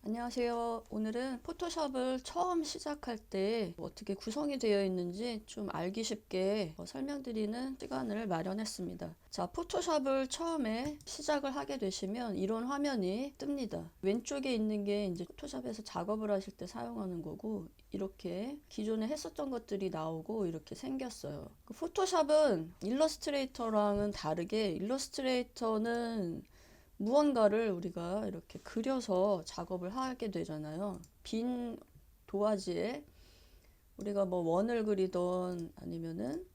안녕하세요. 오늘은 포토샵을 처음 시작할 때 어떻게 구성이 되어 있는지 좀 알기 쉽게 설명드리는 시간을 마련했습니다. 자, 포토샵을 처음에 시작을 하게 되시면 이런 화면이 뜹니다. 왼쪽에 있는 게 이제 포토샵에서 작업을 하실 때 사용하는 거고, 이렇게 기존에 했었던 것들이 나오고 이렇게 생겼어요. 포토샵은 일러스트레이터랑은 다르게, 일러스트레이터는 무언가를 우리가 이렇게 그려서 작업을 하게 되잖아요. 빈 도화지에 우리가 뭐 원을 그리던 아니면은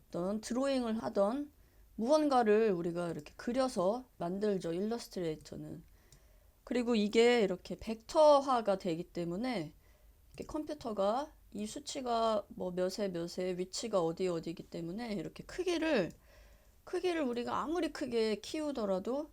어떤 드로잉을 하던 무언가를 우리가 이렇게 그려서 만들죠. 일러스트레이터는. 그리고 이게 이렇게 벡터화가 되기 때문에 이렇게 컴퓨터가 이 수치가 뭐 몇에 몇에 위치가 어디 어디이기 때문에 이렇게 크기를 우리가 아무리 크게 키우더라도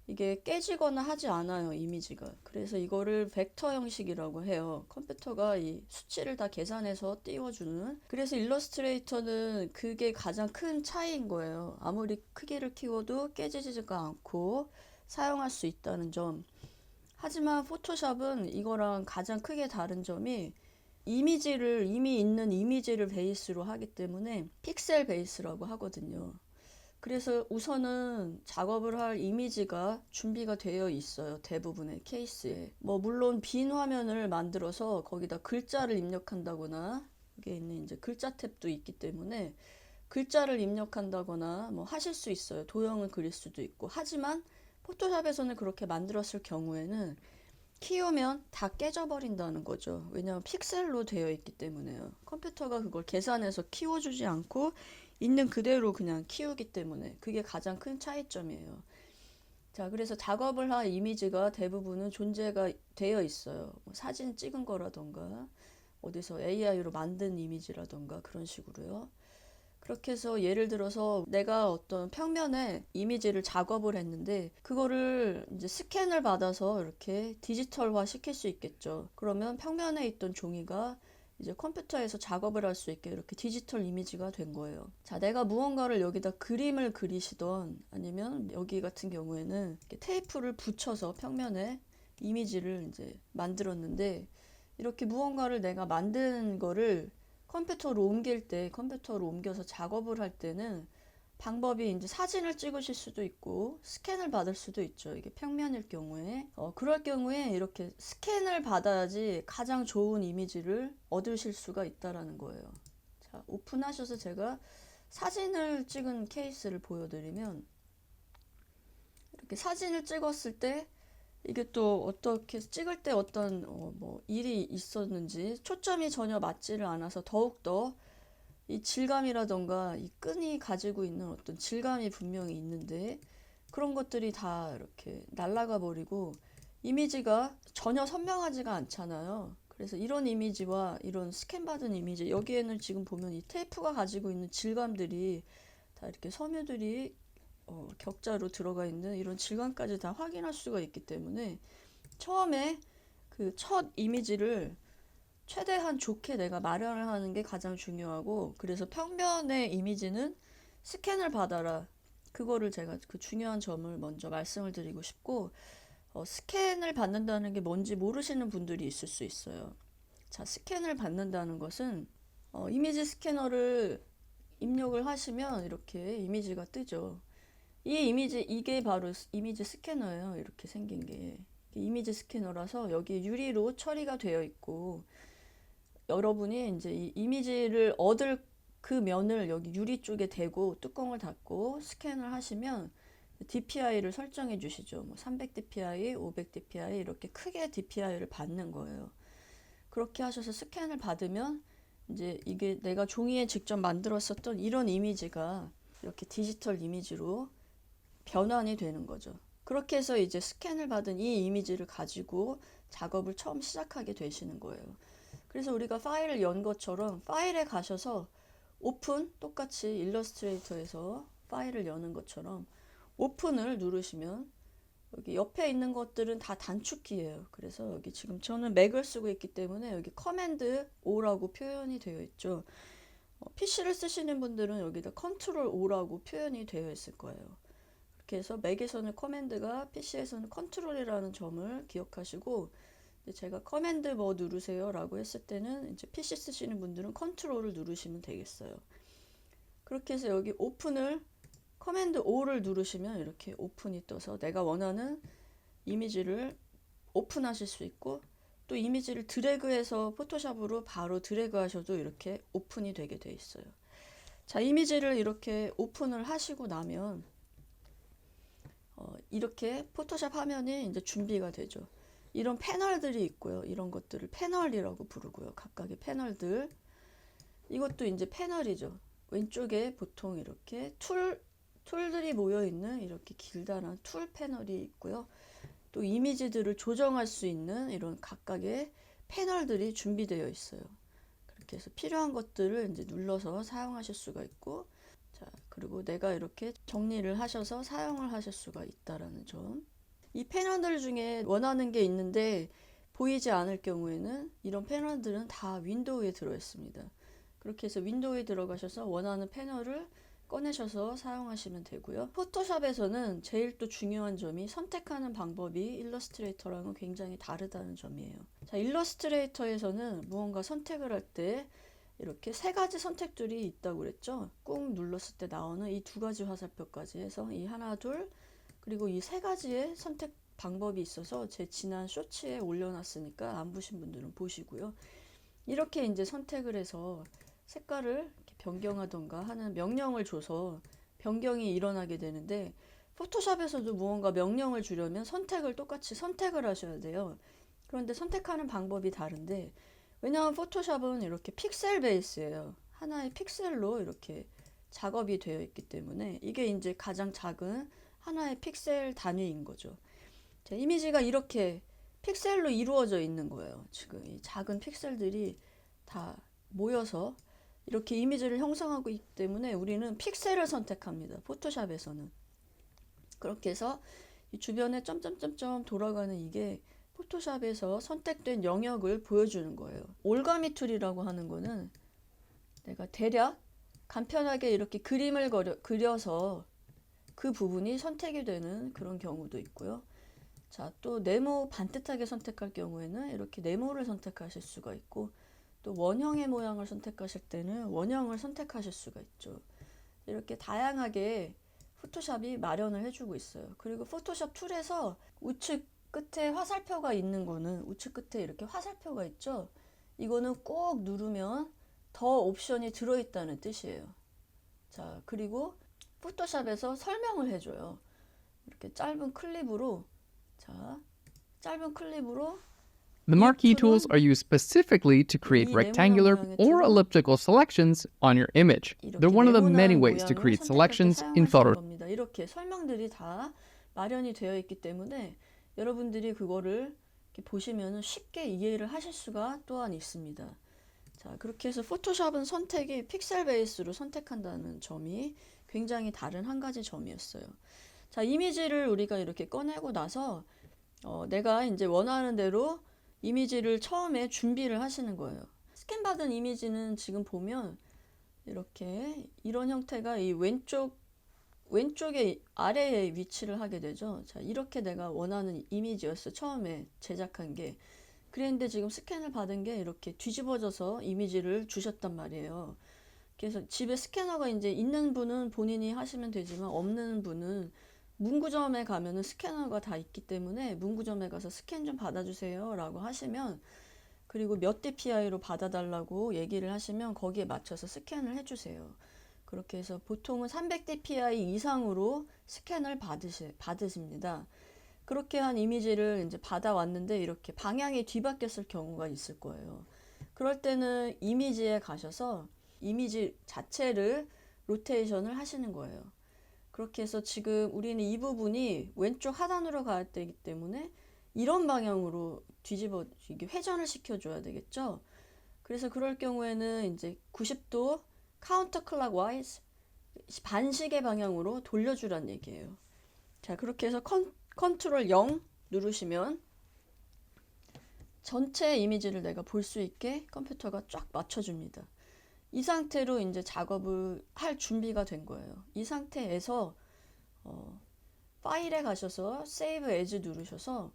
이게 깨지거나 하지 않아요, 이미지가. 그래서 이거를 벡터 형식이라고 해요. 컴퓨터가 이 수치를 다 계산해서 띄워주는. 그래서 일러스트레이터는 그게 가장 큰 차이인 거예요. 아무리 크기를 키워도 깨지지가 않고 사용할 수 있다는 점. 하지만 포토샵은 이거랑 가장 크게 다른 점이 이미 있는 이미지를 베이스로 하기 때문에 픽셀 베이스라고 하거든요. 그래서 우선은 작업을 할 이미지가 준비가 되어 있어요. 대부분의 케이스에. 뭐 물론 빈 화면을 만들어서 거기다 글자를 입력한다거나, 여기에 있는 이제 글자 탭도 있기 때문에 글자를 입력한다거나 뭐 하실 수 있어요. 도형을 그릴 수도 있고. 하지만 포토샵에서는 그렇게 만들었을 경우에는 키우면 다 깨져버린다는 거죠. 왜냐하면 픽셀로 되어 있기 때문에요. 컴퓨터가 그걸 계산해서 키워주지 않고 있는 그대로 그냥 키우기 때문에 그게 가장 큰 차이점이에요. 자, 그래서 작업을 할 이미지가 대부분은 존재가 되어 있어요. 뭐 사진 찍은 거라던가 어디서 AI로 만든 이미지라던가 그런 식으로요. 그렇게 해서 예를 들어서 내가 어떤 평면에 이미지를 작업을 했는데 그거를 이제 스캔을 받아서 이렇게 디지털화 시킬 수 있겠죠. 그러면 평면에 있던 종이가 이제 컴퓨터에서 작업을 할 수 있게 이렇게 디지털 이미지가 된 거예요. 자, 내가 무언가를 여기다 그림을 그리시던 아니면 여기 같은 경우에는 이렇게 테이프를 붙여서 평면에 이미지를 이제 만들었는데 이렇게 무언가를 내가 만든 거를 컴퓨터로 옮겨서 작업을 할 때는 방법이 이제 사진을 찍으실 수도 있고 스캔을 받을 수도 있죠. 이게 평면일 경우에. 그럴 경우에 이렇게 스캔을 받아야지 가장 좋은 이미지를 얻으실 수가 있다라는 거예요. 자, 오픈하셔서 제가 사진을 찍은 케이스를 보여드리면 이렇게 사진을 찍었을 때 이게 또 어떻게 찍을 때 어떤 뭐 일이 있었는지 초점이 전혀 맞지를 않아서 더욱더 이 질감이라던가 이 끈이 가지고 있는 어떤 질감이 분명히 있는데 그런 것들이 다 이렇게 날아가 버리고 이미지가 전혀 선명하지가 않잖아요. 그래서 이런 이미지와 이런 스캔받은 이미지, 여기에는 지금 보면 이 테이프가 가지고 있는 질감들이 다 이렇게 섬유들이 격자로 들어가 있는 이런 질감까지 다 확인할 수가 있기 때문에 처음에 그 첫 이미지를 최대한 좋게 내가 마련을 하는 게 가장 중요하고, 그래서 평면의 이미지는 스캔을 받아라. 그거를 제가 그 중요한 점을 먼저 말씀을 드리고 싶고, 스캔을 받는다는 게 뭔지 모르시는 분들이 있을 수 있어요. 자, 스캔을 받는다는 것은 이미지 스캐너를 입력을 하시면 이렇게 이미지가 뜨죠. 이게 바로 이미지 스캐너예요. 이렇게 생긴 게. 이미지 스캐너라서 여기 유리로 처리가 되어 있고, 여러분이 이제 이 이미지를 얻을 그 면을 여기 유리 쪽에 대고 뚜껑을 닫고 스캔을 하시면 DPI를 설정해 주시죠. 뭐 300 DPI, 500 DPI 이렇게 크게 DPI를 받는 거예요. 그렇게 하셔서 스캔을 받으면 이제 이게 내가 종이에 직접 만들었었던 이런 이미지가 이렇게 디지털 이미지로 변환이 되는 거죠. 그렇게 해서 이제 스캔을 받은 이 이미지를 가지고 작업을 처음 시작하게 되시는 거예요. 그래서 우리가 파일을 연 것처럼 파일에 가셔서 오픈, 똑같이 일러스트레이터에서 파일을 여는 것처럼 오픈을 누르시면 여기 옆에 있는 것들은 다 단축키예요. 그래서 여기 지금 저는 맥을 쓰고 있기 때문에 여기 커맨드 O라고 표현이 되어 있죠. PC를 쓰시는 분들은 여기다 컨트롤 O라고 표현이 되어 있을 거예요. 그렇게 해서 맥에서는 커맨드가 PC에서는 컨트롤이라는 점을 기억하시고, 제가 커맨드 뭐 누르세요 라고 했을 때는 이제 PC 쓰시는 분들은 컨트롤을 누르시면 되겠어요. 그렇게 해서 여기 오픈을 커맨드 O를 누르시면 이렇게 오픈이 떠서 내가 원하는 이미지를 오픈하실 수 있고, 또 이미지를 드래그해서 포토샵으로 바로 드래그 하셔도 이렇게 오픈이 되게 돼 있어요. 자, 이미지를 이렇게 오픈을 하시고 나면 이렇게 포토샵 화면이 이제 준비가 되죠. 이런 패널들이 있고요. 이런 것들을 패널이라고 부르고요. 각각의 패널들. 이것도 이제 패널이죠. 왼쪽에 보통 이렇게 툴들이 모여 있는 이렇게 길다란 툴 패널이 있고요. 또 이미지들을 조정할 수 있는 이런 각각의 패널들이 준비되어 있어요. 그렇게 해서 필요한 것들을 이제 눌러서 사용하실 수가 있고, 자, 그리고 내가 이렇게 정리를 하셔서 사용을 하실 수가 있다라는 점. 이 패널들 중에 원하는 게 있는데 보이지 않을 경우에는 이런 패널들은 다 윈도우에 들어 있습니다. 그렇게 해서 윈도우에 들어가셔서 원하는 패널을 꺼내셔서 사용하시면 되고요. 포토샵에서는 제일 또 중요한 점이 선택하는 방법이 일러스트레이터랑은 굉장히 다르다는 점이에요. 자, 일러스트레이터에서는 무언가 선택을 할 때 이렇게 세 가지 선택들이 있다고 그랬죠. 꾹 눌렀을 때 나오는 이 두 가지 화살표까지 해서 이 하나, 둘, 그리고 이 세 가지의 선택 방법이 있어서 제 지난 쇼츠에 올려놨으니까 안 보신 분들은 보시고요. 이렇게 이제 선택을 해서 색깔을 이렇게 변경하던가 하는 명령을 줘서 변경이 일어나게 되는데, 포토샵에서도 무언가 명령을 주려면 선택을 똑같이 선택을 하셔야 돼요. 그런데 선택하는 방법이 다른데, 왜냐하면 포토샵은 이렇게 픽셀 베이스예요. 하나의 픽셀로 이렇게 작업이 되어 있기 때문에 이게 이제 가장 작은 하나의 픽셀 단위인 거죠. 자, 이미지가 이렇게 픽셀로 이루어져 있는 거예요. 지금 이 작은 픽셀들이 다 모여서 이렇게 이미지를 형성하고 있기 때문에 우리는 픽셀을 선택합니다. 포토샵에서는. 그렇게 해서 이 주변에 점점점점 돌아가는 이게 포토샵에서 선택된 영역을 보여주는 거예요. 올가미 툴이라고 하는 거는 내가 대략 간편하게 이렇게 그림을 그려서 그 부분이 선택이 되는 그런 경우도 있고요. 자, 또 네모 반듯하게 선택할 경우에는 이렇게 네모를 선택하실 수가 있고, 또 원형의 모양을 선택하실 때는 원형을 선택하실 수가 있죠. 이렇게 다양하게 포토샵이 마련을 해주고 있어요. 그리고 포토샵 툴에서 우측 끝에 화살표가 있는 거는, 우측 끝에 이렇게 화살표가 있죠. 이거는 꼭 누르면 더 옵션이 들어있다는 뜻이에요. 자, 그리고 포토샵에서 설명을 해줘요. 이렇게 짧은 클립으로, 자, 짧은 클립으로 The marquee tools are used specifically to create 이 rectangular 네모난 모양의 or 툴은 elliptical selections on your image. They're 이렇게 one of the many 네모난 ways to 모양을 create 선택할 때 selections in 사용하시는 Photoshop. 겁니다. 이렇게 설명들이 다 마련이 되어 있기 때문에 여러분들이 그거를 이렇게 보시면 쉽게 이해를 하실 수가 또한 있습니다. 자, 그렇게 해서 포토샵은 선택이 픽셀 베이스로 선택한다는 점이 굉장히 다른 한 가지 점이었어요. 자, 이미지를 우리가 이렇게 꺼내고 나서 내가 이제 원하는 대로 이미지를 처음에 준비를 하시는 거예요. 스캔 받은 이미지는 지금 보면 이렇게 이런 형태가 이 왼쪽에 아래에 위치를 하게 되죠. 자, 이렇게 내가 원하는 이미지였어. 처음에 제작한 게. 그랬는데 지금 스캔을 받은 게 이렇게 뒤집어져서 이미지를 주셨단 말이에요. 그래서 집에 스캐너가 이제 있는 분은 본인이 하시면 되지만 없는 분은 문구점에 가면은 스캐너가 다 있기 때문에 문구점에 가서 스캔 좀 받아주세요 라고 하시면, 그리고 몇 dpi로 받아달라고 얘기를 하시면 거기에 맞춰서 스캔을 해주세요. 그렇게 해서 보통은 300dpi 이상으로 스캔을 받으십니다. 그렇게 한 이미지를 이제 받아왔는데 이렇게 방향이 뒤바뀌었을 경우가 있을 거예요. 그럴 때는 이미지에 가셔서 이미지 자체를 로테이션을 하시는 거예요. 그렇게 해서 지금 우리는 이 부분이 왼쪽 하단으로 가야 되기 때문에 이런 방향으로 뒤집어 이게 회전을 시켜줘야 되겠죠. 그래서 그럴 경우에는 이제 90도 카운터 클락와이즈 반시계 방향으로 돌려주란 얘기예요. 자, 그렇게 해서 컨트롤 0 누르시면 전체 이미지를 내가 볼 수 있게 컴퓨터가 쫙 맞춰줍니다. 이 상태로 이제 작업을 할 준비가 된 거예요. 이 상태에서 파일에 가셔서 Save As 누르셔서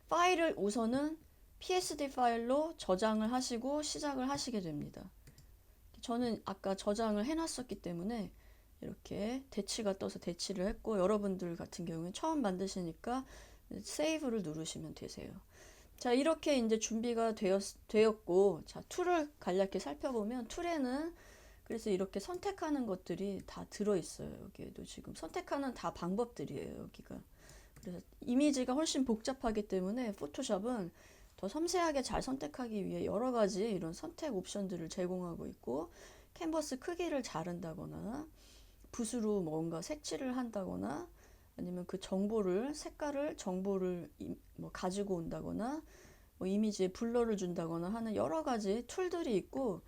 파일을 우선은 PSD 파일로 저장을 하시고 시작을 하시게 됩니다. 저는 아까 저장을 해놨었기 때문에 이렇게 대치가 떠서 대치를 했고, 여러분들 같은 경우는 처음 만드시니까 세이브를 누르시면 되세요. 자, 이렇게 이제 준비가 되었고, 자, 툴을 간략히 살펴보면 툴에는 그래서 이렇게 선택하는 것들이 다 들어있어요. 여기에도 지금 선택하는 다 방법들이에요, 여기가. 그래서 이미지가 훨씬 복잡하기 때문에 포토샵은 더 섬세하게 잘 선택하기 위해 여러 가지 이런 선택 옵션들을 제공하고 있고, 캔버스 크기를 자른다거나 붓으로 뭔가 색칠을 한다거나 아니면 그 정보를 정보를 뭐 가지고 온다거나 뭐 이미지에 블러를 준다거나 하는 여러 가지 툴들이 있고,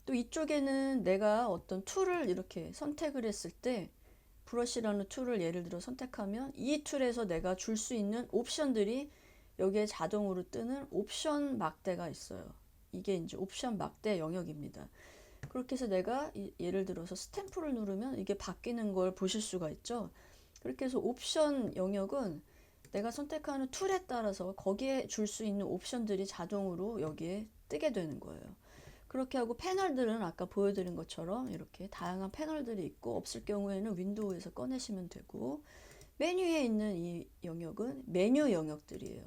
또 이쪽에는 내가 어떤 툴을 이렇게 선택을 했을 때 브러쉬라는 툴을 예를 들어 선택하면 이 툴에서 내가 줄 수 있는 옵션들이 여기에 자동으로 뜨는 옵션 막대가 있어요. 이게 이제 옵션 막대 영역입니다. 그렇게 해서 내가 예를 들어서 스탬프를 누르면 이게 바뀌는 걸 보실 수가 있죠. 그렇게 해서 옵션 영역은 내가 선택하는 툴에 따라서 거기에 줄 수 있는 옵션들이 자동으로 여기에 뜨게 되는 거예요. 그렇게 하고 패널들은 아까 보여드린 것처럼 이렇게 다양한 패널들이 있고, 없을 경우에는 윈도우에서 꺼내시면 되고, 메뉴에 있는 이 영역은 메뉴 영역들이에요.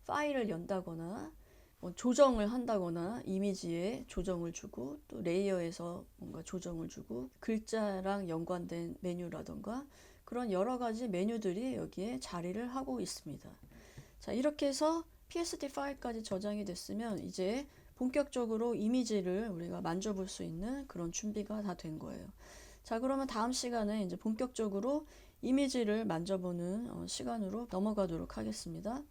파일을 연다거나 뭐 조정을 한다거나 이미지에 조정을 주고, 또 레이어에서 뭔가 조정을 주고, 글자랑 연관된 메뉴라던가 그런 여러 가지 메뉴들이 여기에 자리를 하고 있습니다. 자, 이렇게 해서 PSD 파일까지 저장이 됐으면 이제 본격적으로 이미지를 우리가 만져볼 수 있는 그런 준비가 다 된 거예요. 자, 그러면 다음 시간에 이제 본격적으로 이미지를 만져보는 시간으로 넘어가도록 하겠습니다.